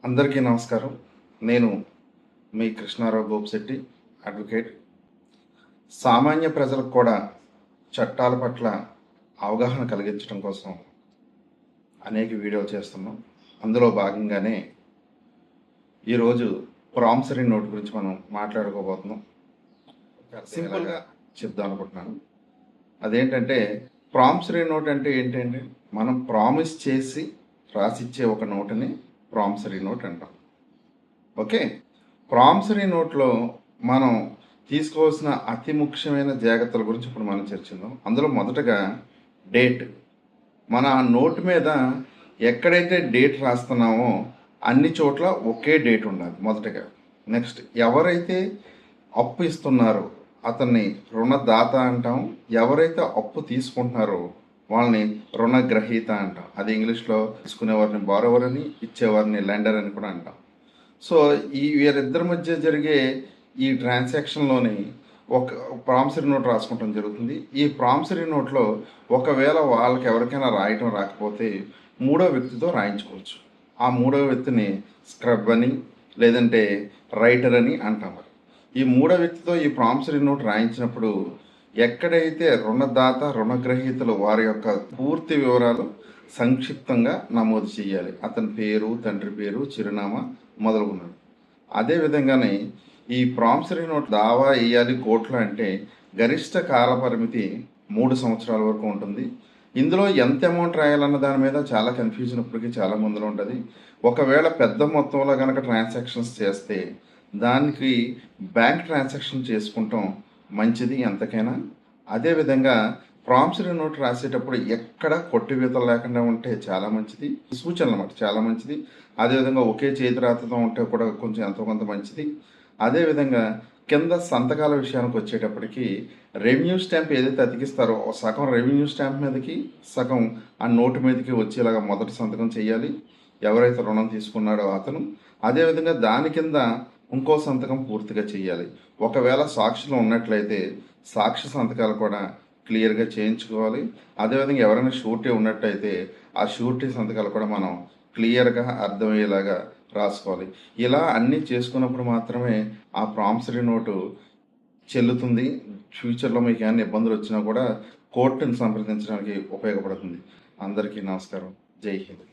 అందరికీ నమస్కారం. నేను మీ కృష్ణారావు గోపిశెట్టి అడ్వకేట్. సామాన్య ప్రజలకు కూడా చట్టాల పట్ల అవగాహన కలిగించడం కోసం అనేక వీడియోలు చేస్తున్నాం. అందులో భాగంగానే ఈరోజు ప్రామిసరీ నోట్ గురించి మనం మాట్లాడుకోబోతున్నాం. సింపుల్గా చెప్దాం అనుకుంటున్నాను. అదేంటంటే ప్రామిసరీ నోట్ అంటే ఏంటంటే మనం ప్రామిస్ చేసి రాసిచ్చే ఒక నోటుని ప్రామిసరీ నోట్ అంటాం. ఓకే, ప్రామిసరీ నోట్లో మనం తీసుకోవాల్సిన అతి ముఖ్యమైన జాగ్రత్తల గురించి ఇప్పుడు మనం చర్చిద్దాం. అందులో మొదటగా డేట్. మన ఆ నోటు మీద ఎక్కడైతే డేట్ రాస్తున్నామో అన్ని చోట్ల ఒకే డేట్ ఉండాలి మొదటగా. నెక్స్ట్, ఎవరైతే అప్పు ఇస్తున్నారో అతన్ని రుణదాత అంటాం. ఎవరైతే అప్పు తీసుకుంటున్నారో వాళ్ళని రుణగ్రహీత అంటాం. అది ఇంగ్లీష్లో తీసుకునేవారిని బారోవర్ అని, ఇచ్చేవారిని లెండర్ అని కూడా అంటాం. సో వీరిద్దరి మధ్య జరిగే ఈ ట్రాన్సాక్షన్లోని ఒక ప్రామిసరీ నోట్ రాసుకుంటాం జరుగుతుంది. ఈ ప్రామిసరీ నోట్లో ఒకవేళ వాళ్ళకి ఎవరికైనా రాయటం రాకపోతే మూడో వ్యక్తితో రాయించుకోవచ్చు. ఆ మూడో వ్యక్తిని స్క్రబ్ అని లేదంటే రైటర్ అని అంటాం. ఈ మూడో వ్యక్తితో ఈ ప్రామిసరీ నోట్ రాయించినప్పుడు ఎక్కడైతే రుణదాత రుణగ్రహీతలు వారి యొక్క పూర్తి వివరాలు సంక్షిప్తంగా నమోదు చేయాలి. అతని పేరు, తండ్రి పేరు, చిరునామా మొదలుగున్నాడు. అదేవిధంగానే ఈ ప్రామిసరీ నోట్ దావా వేయాలి కోర్టులో అంటే గరిష్ట కాల పరిమితి 3 సంవత్సరాల వరకు ఉంటుంది. ఇందులో ఎంత అమౌంట్ రాయాలన్న దాని మీద చాలా కన్ఫ్యూజన్ ఇప్పటికీ చాలా మందిలో ఉంటుంది. ఒకవేళ పెద్ద మొత్తంలో కనుక ట్రాన్సాక్షన్స్ చేస్తే దానికి బ్యాంక్ ట్రాన్సాక్షన్ చేసుకుంటాం మంచిది ఎంతకైనా. అదేవిధంగా ప్రామిసరీ నోట్ రాసేటప్పుడు ఎక్కడ కొట్టివేతలు లేకుండా ఉంటే చాలా మంచిది. సూచనలు అన్నమాట, చాలా మంచిది. అదేవిధంగా ఒకే చేతి రాతతో ఉంటే కూడా కొంచెం ఎంతో కొంత మంచిది. అదేవిధంగా కింద సంతకాల విషయానికి వచ్చేటప్పటికి రెవెన్యూ స్టాంప్ ఏదైతే అతికిస్తారో సగం రెవెన్యూ స్టాంప్ మీదకి సగం ఆ నోటు మీదకి వచ్చేలాగా మొదటి సంతకం చేయాలి ఎవరైతే రుణం తీసుకున్నాడో అతను. అదేవిధంగా దాని కింద ఇంకో సంతకం పూర్తిగా చేయాలి. ఒకవేళ సాక్షులు ఉన్నట్లయితే సాక్షి సంతకాలు కూడా క్లియర్గా చేయించుకోవాలి. అదేవిధంగా ఎవరైనా షూరిటీ ఉన్నట్టయితే ఆ షూరిటీ సంతకాలు కూడా మనం క్లియర్గా అర్థమయ్యేలాగా రాసుకోవాలి. ఇలా అన్నీ చేసుకున్నప్పుడు మాత్రమే ఆ ప్రామిసరీ నోటు చెల్లుతుంది. ఫ్యూచర్లో మీకు ఏమైనా ఇబ్బందులు వచ్చినా కూడా కోర్టును సంప్రదించడానికి ఉపయోగపడుతుంది. అందరికీ నమస్కారం. జై హింద్.